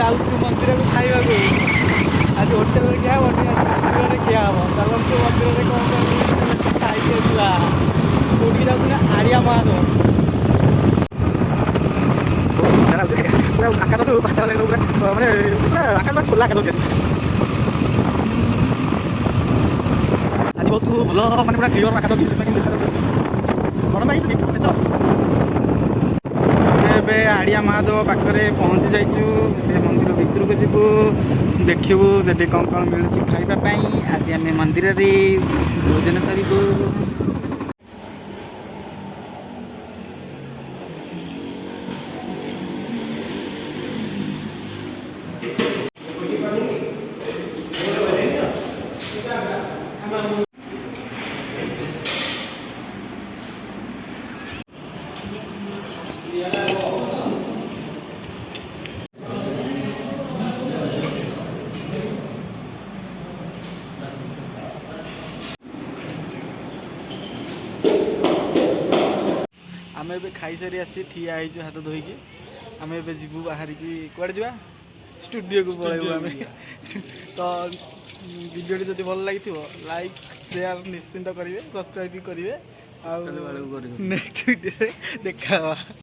ଯାଉଛୁ ମନ୍ଦିରକୁ ଖାଇବାକୁ। ଆଜି ହୋଟେଲରେ ଖିଆ ହେବନି, ଆଜି ମନ୍ଦିରରେ ଖିଆ ହେବ। ଚାଲନ୍ତୁ ମନ୍ଦିରରେ କ'ଣ ଖାଇକି ଆସିବା। କୋଉଠିକି ଯାଉଛୁ ନା ଆଳିଆ ମହାଦେବ। ପୁରା ଆକାଶଠୁ ପାତାଳ ଲାଗିବ, ପୁରା ମାନେ ପୁରା ଆକାଶ ଖୋଲା ଆକାଶ ଅଛି ଆଜି। ବହୁତ ଭଲ ମାନେ ପୁରା କ୍ଲିୟର ଆକାଶ ଅଛି, ସେଥିପାଇଁ ଦେଖାଯାଉଛି। କ'ଣ ପାଇଁ ଏବେ ଆଳିଆ ମହାଦେବ ପାଖରେ ପହଞ୍ଚି ଯାଇଛୁ। ଏବେ ମନ୍ଦିର ଭିତରକୁ ଯିବୁ, ଦେଖିବୁ ସେଠି କ'ଣ କ'ଣ ମିଳୁଛି ଖାଇବା ପାଇଁ। ଆଜି ଆମେ ମନ୍ଦିରରେ ଭୋଜନ କରିବୁ। ଆମେ ଏବେ ଖାଇସାରି ଆସି ଠିଆ ହେଇଛୁ ହାତ ଧୋଇକି। ଆମେ ଏବେ ଯିବୁ ବାହାରିକି। କୁଆଡ଼େ ଯିବା? ଷ୍ଟୁଡ଼ିଓକୁ ପଳେଇବୁ ଆମେ। ତ ଭିଡ଼ିଓଟି ଯଦି ଭଲ ଲାଗିଥିବ ଲାଇକ୍ ସେୟାର ନିଶ୍ଚିନ୍ତ କରିବେ, ସବସ୍କ୍ରାଇବ୍ ବି କରିବେ। ଆଉ ନେକ୍ସଟ ଭିଡ଼ିଓରେ ଦେଖା ହେବା।